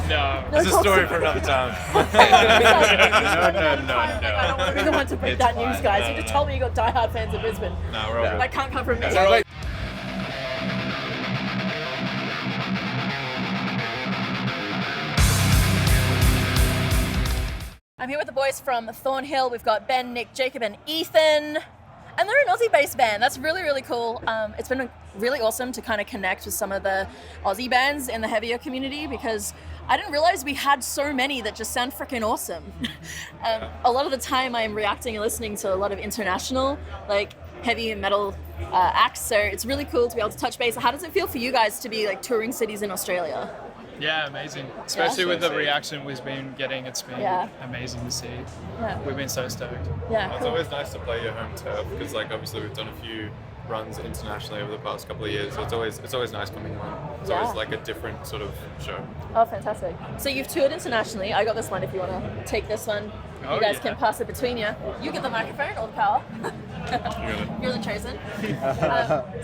No. It's a story for another time. No. I don't want to be the one to break that news, guys. No, You just no. told me you got diehard fans in Brisbane. No, we're all good. That can't come from me. I'm here with the boys from Thornhill. We've got Ben, Nick, Jacob, and Ethan. And they're an Aussie-based band. That's really, really cool. It's been really awesome to kind of connect with some of the Aussie bands in the heavier community because I didn't realize we had so many that just sound freaking awesome. A lot of the time I'm reacting and listening to a lot of international, like heavy metal acts. So it's really cool to be able to touch base. How does it feel for you guys to be like touring cities in Australia? Yeah, amazing. Especially with the reaction we've been getting, it's been amazing to see. Yeah. We've been so stoked. Yeah. It's always nice to play your home turf because, like, obviously we've done a few runs internationally over the past couple of years. So it's always nice coming home. It's always like a different sort of show. Oh, fantastic. So you've toured internationally. I got this one if you want to take this one. You guys can pass it between you. You get the microphone or the power. You're the chosen.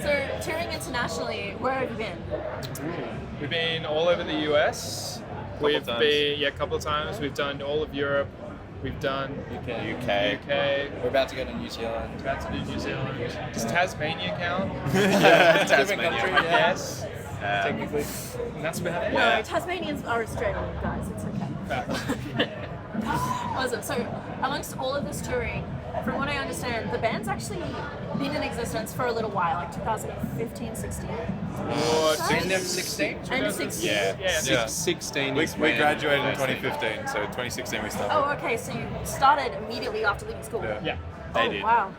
So touring internationally, where have you been? We've been all over the US. We've been a couple of times. We've done all of Europe. We've done UK. We're about to go to New Zealand. about to do New Zealand. Does Tasmania count? Yeah, Tasmania, country, I yeah. guess. Technically. And that's about it. No, Tasmanians are Australian, guys. It's okay. Awesome. So, amongst all of this touring, from what I understand, the band's actually been in existence for a little while, like 2015, 16. End of 16? End of 16? Yeah. 16 We is when graduated in first 2015, so 2016 we started. Oh, okay. So you started immediately after leaving school. Yeah. Oh, wow.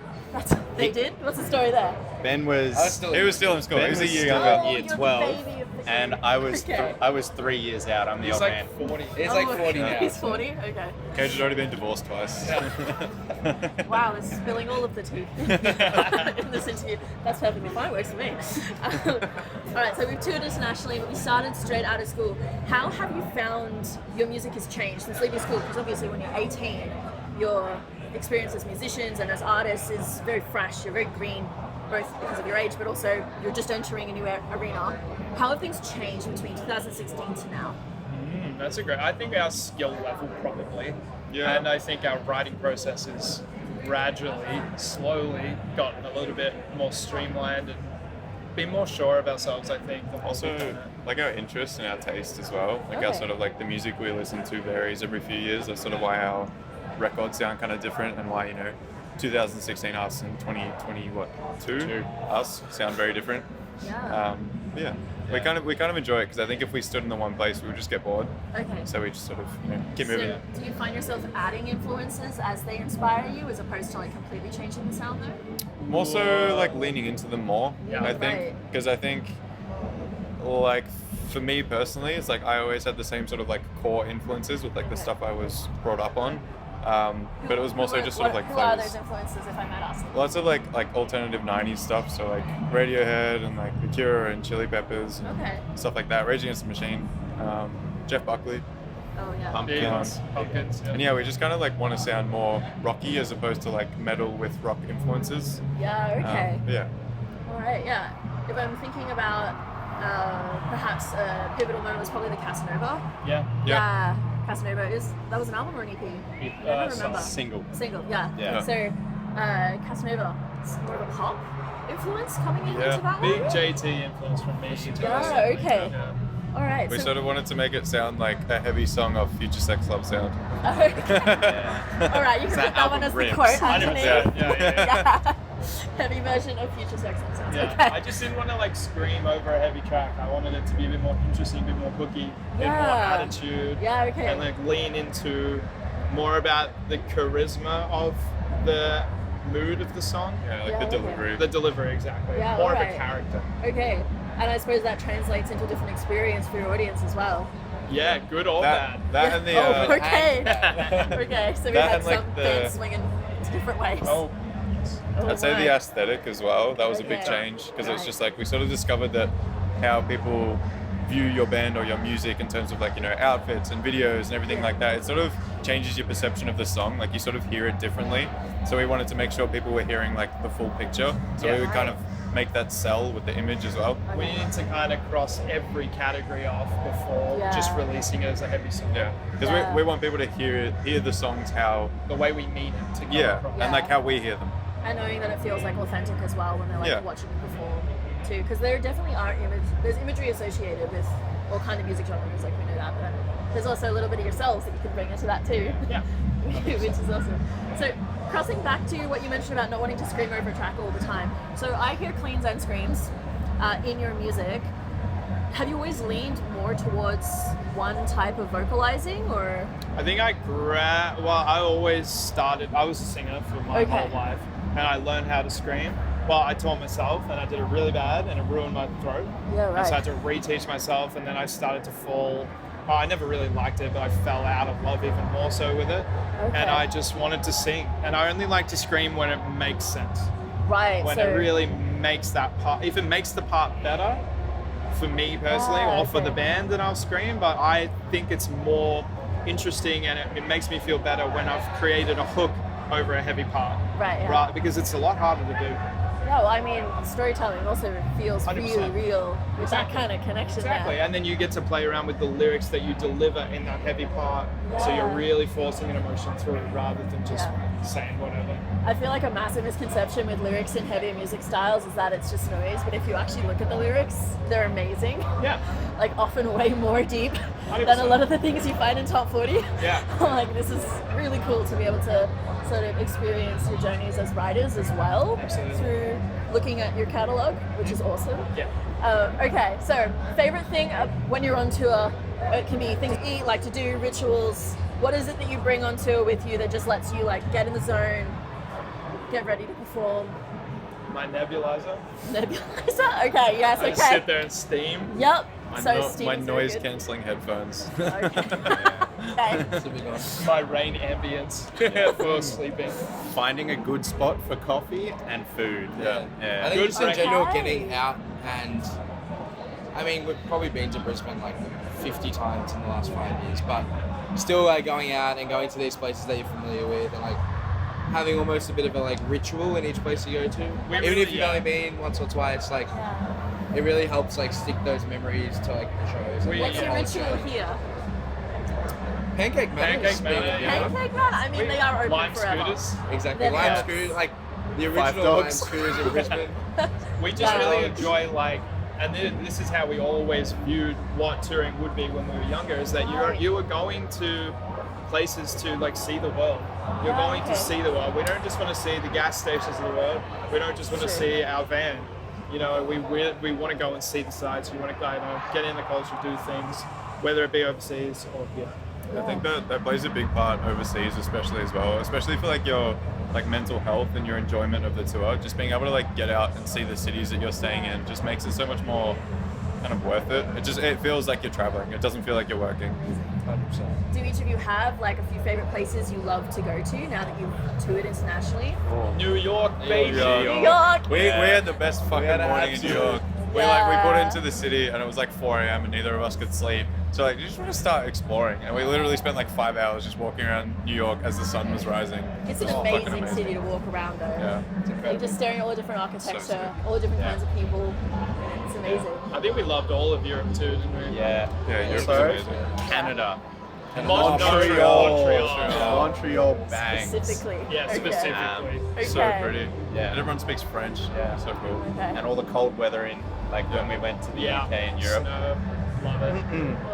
They did? What's the story there? Ben was He was still in school. He was a year Oh, younger. you're year the 12, baby of the and I was Okay. I was 3 years out. I'm the He's old like man. 40. He's Oh, like 40 now. He's 40? Okay. Cage had already been divorced twice. Wow, this is spilling all of the tea in this interview. That's perfectly fine, works for me. Alright, so we've toured internationally, but we started straight out of school. How have you found your music has changed since leaving school? Because obviously when you're 18, your experience as musicians and as artists is very fresh, you're very green, both because of your age, but also you're just entering a new arena. How have things changed between 2016 to now? That's a great. I think our skill level probably. Yeah. And I think our writing process has gradually, slowly gotten a little bit more streamlined and been more sure of ourselves, I think. than what we've Also, done. like our interest and our taste as well. Like our Okay. sort of like the music we listen to varies every few years. That's sort of why our records sound kind of different and why, 2016 us and 2022 us sound very different. Yeah. We kind of enjoy it because I think if we stood in the one place we would just get bored. Okay. So we just sort of keep So, moving. do you find yourself adding influences as they inspire you, as opposed to like completely changing the sound though? More so like leaning into them more. Yeah. I think Right. because I think like for me personally, it's like I always had the same sort of like core influences with like the stuff I was brought up on. But it was more so just sort of like who are flavors. those influences, if I might ask? Lots of like alternative 90s stuff, so like Radiohead and like The Cure and Chili Peppers and Okay. stuff like that. Rage Against the Machine, Jeff Buckley, Oh yeah. Pumpkins. and yeah, we just kind of like want to sound more rocky as opposed to like metal with rock influences. Yeah. Okay. Yeah. All right. Yeah. If I'm thinking about perhaps a pivotal moment was probably the Casanova. Yeah. Casanova that was an album or an EP? I don't remember. Single. Single. Yeah. Yeah. So Casanova, it's more of a pop influence coming into Yeah. that Big one. JT influence from me. Yeah. Okay. Yeah. All right. We so, sort of wanted to make it sound like a heavy song off Future Sex Love Sound. Okay. All right. You can put that one as the rips. quote. 100%. Actually. Yeah. Heavy version of Future Sex Sounds. Yeah. Okay. I just didn't want to like scream over a heavy track. I wanted it to be a bit more interesting, a bit more hooky, a bit more Yeah. attitude. Yeah, okay. And like lean into more about the charisma of the mood of the song. Yeah, like Yeah, the okay. delivery. The delivery, exactly. Yeah, more of alright. a character. Okay. And I suppose that translates into a different experience for your audience as well. Yeah, good or bad. that and the Oh, okay. Okay, so we That had and, like, some the- bands swinging different ways. Oh, Oh, I'd say my. the aesthetic as well. That was a big Okay. change because it was Right. just like we sort of discovered that how people view your band or your music in terms of like outfits and videos and everything like that. It sort of changes your perception of the song. Like you sort of hear it differently. So we wanted to make sure people were hearing like the full picture. So we would kind of make that sell with the image as well. We need to kind of cross every category off before just releasing it as a heavy song. Yeah, because we want people to hear the songs how the way we mean it to come across. and like how we hear them. And knowing that it feels like authentic as well when they're like watching you perform too, because there definitely are there's imagery associated with all kind of music genres, like we know that, but there's also a little bit of yourselves that you can bring into that too. Yeah. Which is awesome. So crossing back to what you mentioned about not wanting to scream over a track all the time. So I hear cleans and screams in your music. Have you always leaned more towards one type of vocalizing, or? I think I always started, I was a singer for my whole life, and I learned how to scream. Well, I taught myself, and I did it really bad, and it ruined my throat. Yeah, right. And so I had to reteach myself, and then I started to fall. I never really liked it, but I fell out of love even more so with it. Okay. And I just wanted to sing. And I only like to scream when it makes sense. Right. When it really makes that part, if it makes the part better for me personally or for the band, then I'll scream. But I think it's more interesting, and it makes me feel better when I've created a hook over a heavy part. Right. Yeah. Because it's a lot harder to do. Yeah, well, I mean, storytelling also feels 100%. really real with that kind of connection Exactly, there. and then you get to play around with the lyrics that you deliver in that heavy part, so you're really forcing an emotion through rather than just saying whatever. I feel like a massive misconception with lyrics in heavier music styles is that it's just noise, but if you actually look at the lyrics, they're amazing. Yeah. Like often way more deep 100%. than a lot of the things you find in top 40. Yeah. Like this is really cool to be able to sort of experience your journeys as writers as well. Absolutely. Through looking at your catalogue, which is awesome. Yeah. Okay, so favorite thing when you're on tour, it can be things you eat, like to do, rituals. What is it that you bring on tour with you that just lets you like get in the zone, get ready to perform? My nebulizer. Nebulizer? Okay, yes, I okay. just sit there and steam. Yep. My Steam's noise very good. cancelling headphones. Okay. My rain ambience for sleeping. Finding a good spot for coffee and food. Yeah. I think Good just in break. general Okay. getting out, and I mean we've probably been to Brisbane like 50 times in the last 5 years, but still going out and going to these places that you're familiar with, and like having almost a bit of a like ritual in each place you go to. Even if you've only been once or twice, like it really helps like stick those memories to like the shows. and, What's like, your the ritual culture. here? Pancake Manor. Pancake Manor, yeah. Pancake Man? I mean, they are open Lime forever. scooters. Exactly. Then Lime yeah. scooters, like the Five original lime dogs. scooters in Brisbane. We just Yeah. really enjoy and this is how we always viewed what touring would be when we were younger, is that you were going to places to like see the world. You're going to see the world. We don't just want to see the gas stations of the world. We don't just want to see our van. You know, we want to go and see the sights. We want to get in the culture, do things, whether it be overseas or here. I think that plays a big part overseas, especially as well, especially for like your like mental health and your enjoyment of the tour. Just being able to like get out and see the cities that you're staying in just makes it so much more kind of worth it. It feels like you're traveling. It doesn't feel like you're working. 100%. Do each of you have like a few favorite places you love to go to now that you've toured internationally? New York, baby. New York! We had the best fucking had an morning in New absolute- York. We put into the city and it was like 4 a.m. and neither of us could sleep. So like, you just want to start exploring. And we literally spent like 5 hours just walking around New York as the sun was rising. It's an It was fucking amazing city to walk around though. Yeah. Like just staring at all the different architecture, sick. all the different kinds of people. It's amazing. I think we loved all of Europe too, didn't we? Yeah. Yeah, Europe So- was amazing. Canada. Montreal. Bangs. Specifically. Yeah, Okay. specifically. Okay. So pretty. Yeah. And everyone speaks French. Yeah. So cool. Okay. And all the cold weather in like when we went to the Yeah. UK and Europe. Snow. Love it.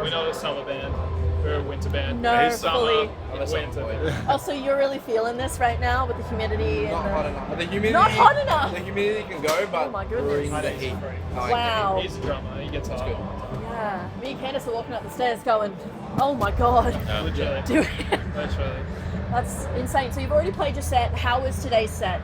We're not a summer band. We're a winter band. No, Hey, summer, fully. winter. Oh, so you're really feeling this right now with the humidity and Not the... hot enough. The humidity. Not hot enough? The humidity can go, but Oh my goodness. bring the heat. I like Wow. He's a drummer. He gets hot. good. Yeah. Me and Candace are walking up the stairs going, oh my god. Legit. Do it. Literally. That's insane. So you've already played your set. How was today's set?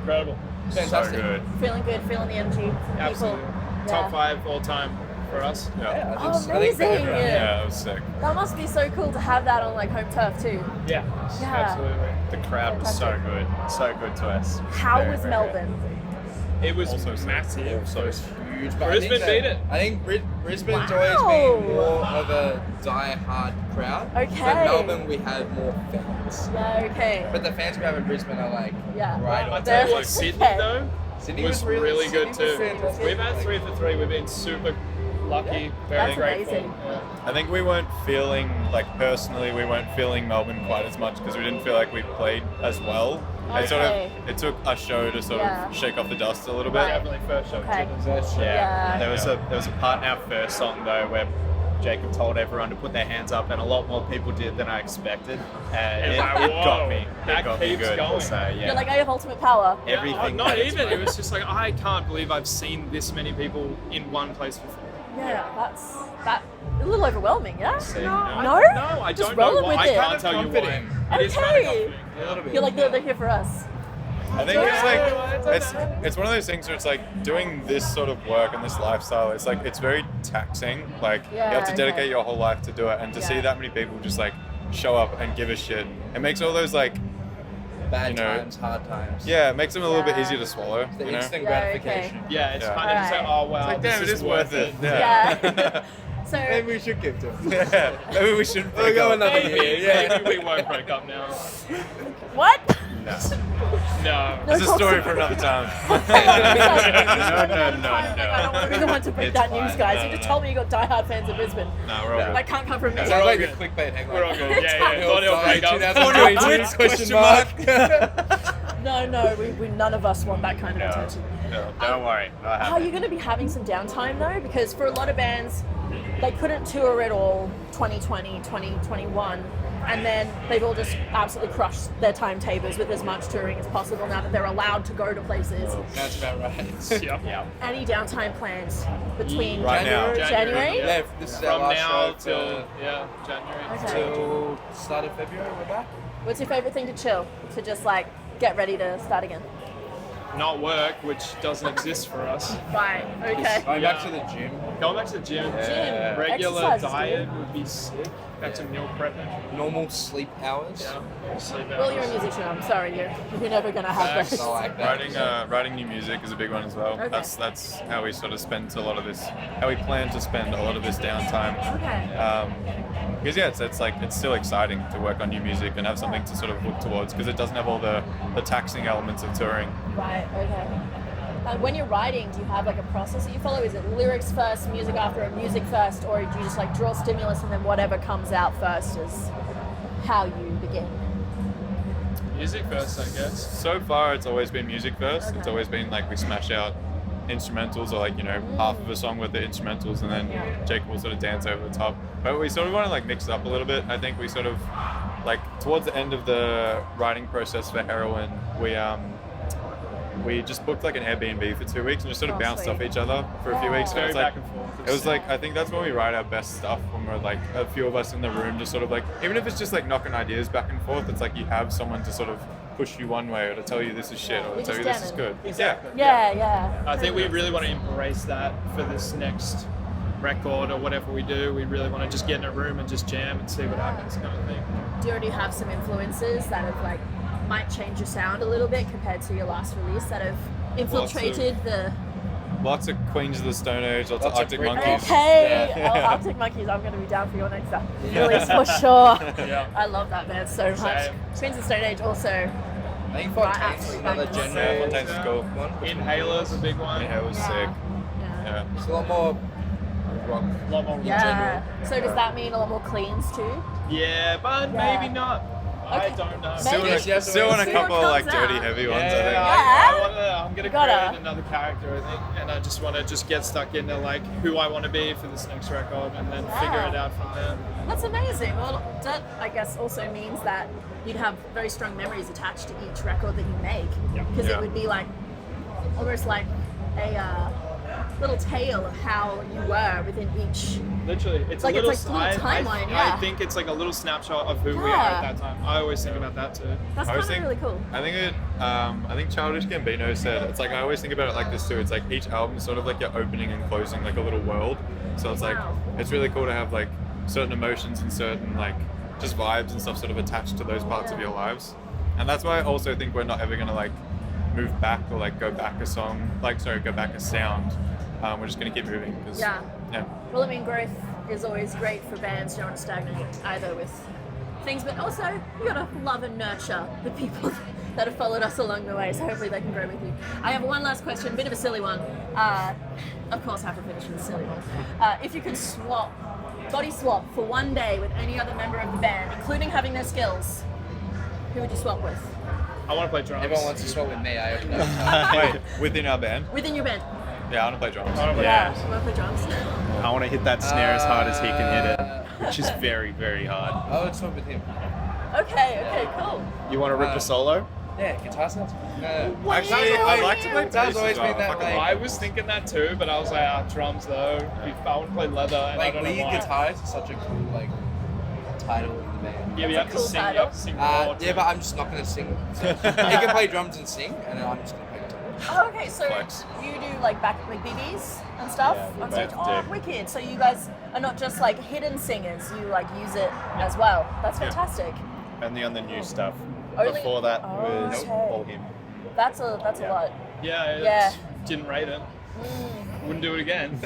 Incredible. Fantastic. So good. Feeling good, feeling the energy from people. Absolutely. Top 5 all time for us. Yeah. Yeah, Oh, I think for amazing. everyone. Yeah, it was sick. That must be so cool to have that on like home turf too. Yeah. Yeah. Absolutely. The crowd was so good. So good to us. How Very, was very Melbourne? It was Also sick. massive. So huge. But Brisbane I think beat it. I think Brisbane's Wow. always been more of a die-hard crowd. Okay. But Melbourne, we had more fans. Yeah, okay. But the fans we have in Brisbane are like Yeah. right I'll on. tell you They're- what, Sydney okay. though, Sydney was really good Sydney was too. fantastic. We've had 3 for 3. We've been super lucky, very That's grateful. amazing. Yeah. I think we weren't feeling, like personally, we weren't feeling Melbourne quite as much because we didn't feel like we played as well. And sort Okay. of, it took a show to sort Yeah. of shake off the dust a little bit. Right. Definitely first show. Okay. That's Yeah. There was a part in our first song though where Jacob told everyone to put their hands up, and a lot more people did than I expected. And It's like, it whoa, got me. that It got me keeps good. going. So yeah. You're like, I have ultimate power. Everything. Not that is even. right. It was just like, I can't believe I've seen this many people in one place before. Yeah, that's a little overwhelming, yeah? No, I Just don't know rolling why. with I it. can't tell you why. Comforting. It is kind of Okay. comforting. A little bit. You're like, they're here for us. I think it's like it's one of those things where it's like doing this sort of work and this lifestyle. It's like it's very taxing. Like you have to Yeah, dedicate okay. your whole life to do it, and to see Yeah. that many people just like show up and give a shit, it makes all those like Bad you know, times, hard times. yeah, it makes them a little bit Yeah. easier to swallow. The You know? instant Yeah, gratification. Yeah, it's Yeah. kind of just like, Alright. oh wow, It's like, this damn, it is worth it. Yeah. So, Maybe we should give to him. Yeah, maybe we should We'll break go up. another Maybe, year. Yeah. maybe we won't break up now. what? No. No. It's a story for another time. I no. don't want to be the one to break It's that news, fine. guys. No, You no, just no. told me you got diehard fans in Brisbane. No, we're all good. That can't come from me. Sounds all like good. the clickbait headline. We're all good. Yeah. Thornhill Thornhill break up. 2022, question mark. No, we none of us want that kind of No. attention. No, don't worry. Not Are happening. you going to be having some downtime though? Because for a lot of bands, they couldn't tour at all 2020, 2021, and then they've all just absolutely crushed their timetables with as much touring as possible now that they're allowed to go to places. That's about right. Yep. Yeah. Any downtime plans between Right now. January? Yeah, this is our From last now show till January. Okay. till start of February. We're back. What's your favorite thing to chill? To just like get ready to start again? Not work, which doesn't exist for us. Right. Okay. Going back Yeah. to the gym. Going back to the gym. Gym. Regular Exercise is diet good. would be sick. Back to meal prepping. Normal sleep hours. Yeah. Sleep Well, you're a hours. musician. I'm sorry, you're never gonna have Facts. those. I like that. Writing new music is a big one as well. Okay. That's how we sort of spend a lot of this, how we plan to spend a lot of this downtime. Okay. Because yeah, it's still exciting to work on new music and have something to sort of look towards because it doesn't have all the taxing elements of touring. Right. Okay. When you're writing, do you have like a process that you follow? Is it lyrics first, music after, or music first, or do you just like draw stimulus and then whatever comes out first is how you begin? Music first, I guess. So far, it's always been music first. Okay. It's always been like we smash out instrumentals or like half of a song with the instrumentals and then Yeah. Jake will sort of dance over the top. But we sort of want to like mix it up a little bit. I think we sort of like towards the end of the writing process for Heroin, we just booked like an Airbnb for 2 weeks and just sort of Oh, bounced sweet. off each other for a few Yeah. weeks. And Very it's like, back and forth. it was like, I think that's when we write our best stuff, when we're like a few of us in the room, just sort of like, even if it's just like knocking ideas back and forth, it's like you have someone to sort of push you one way or to tell you this is shit or to You're tell you just this is jamming. good. Exactly. Yeah. I think we really want to embrace that for this next record or whatever we do. We really want to just get in a room and just jam and see what happens, kind of thing. Do you already have some influences that have like might change your sound a little bit compared to your last release that have infiltrated the? Lots of Queens of the Stone Age, lots of Lots of Arctic Britney. Monkeys. Okay, Yeah. oh, Arctic Monkeys. I'm going to be down for your next release for sure. Yeah. I love that band so much. Same. Queens of Stone Age also. I think Right, Fontaine's absolutely another bangers. Yeah, genre. Fontaine's is cool. One. Inhaler's a big one. Yeah, it was sick. Yeah. It's a lot more rock. A lot more. Yeah. So does that mean a lot more cleans too? Yeah, but Yeah. maybe not. I Okay. don't know. Still, Maybe. still want a See what couple of like comes dirty out. heavy Yeah, ones, I think. I'm gonna Gotta. create another character, I think, and I just want to just get stuck into like who I want to be for this next record, and then figure Wow. it out from there. That's amazing. Well, that I guess also means that you'd have very strong memories attached to each record that you make, Yeah. because Yeah. it would be like almost like a little tale of how you were within each. Literally, it's Like, a it's little like little I timeline, yeah. think it's like a little snapshot of who we are Yeah. at that time. I always think about that too. That's I kind always of think, really cool. I think Childish Gambino said, it's like, I always think about it like this too. It's like each album is sort of like your opening and closing, like a little world. So it's like, Wow. it's really cool to have like certain emotions and certain like just vibes and stuff sort of attached to those parts of Yeah. your lives. And that's why I also think we're not ever going to like move back or like go back a sound. We're just going to keep moving. Cause, Yeah. Yeah. Well, I mean, growth is always great for bands. You don't want to stagnate either with things, but also you gotta love and nurture the people that have followed us along the way, so hopefully they can grow with you. I have one last question, a bit of a silly one. Of course, I have to finish with a silly one. If you could body swap for one day with any other member of the band, including having their skills, who would you swap with? I want to play drums. Everyone wants to swap with me. I open up. Wait, within our band? Within your band? Yeah, I want to play drums. I want to play Yeah. drums. You want to play drums? I want to hit that snare as hard as he can hit it, which is very, very hard. I would swap with him. Okay, cool. You want to rip a solo? Yeah, guitar sounds. Actually, I'd like to play bass That's as always well. been that Fucking way. I was thinking that too, but I was like, drums though. I want to play leather, and I Like don't know lead why. guitarist is such a cool title in the band. Yeah, but you That's a have to cool sing. You title. have to sing more. Yeah, but I'm just not gonna sing. So he can play drums and sing, and then I'm just gonna play guitar. Oh, okay, so Flex. you do like BBs and stuff Yeah, we on stage? both Oh, do. wicked. So you guys are not just like hidden singers, you like use it as well. That's fantastic. Only on the new stuff. Only- Before that Oh, was okay. all him. That's a Yeah. lot. Yeah, Yeah. Didn't rate it. Wouldn't do it again.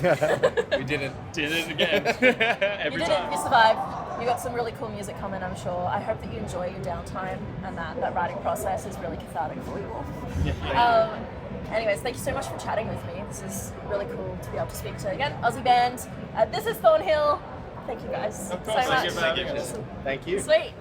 We didn't. Did it again. Every You did time. it, you survived. You got some really cool music coming, I'm sure. I hope that you enjoy your downtime and that writing process is really cathartic for you all. Anyways, thank you so much for chatting with me. This is really cool to be able to speak to, again, Aussie band. This is Thornhill. Thank you guys Of so course, much. thank you for having us. Awesome. Thank you. Sweet.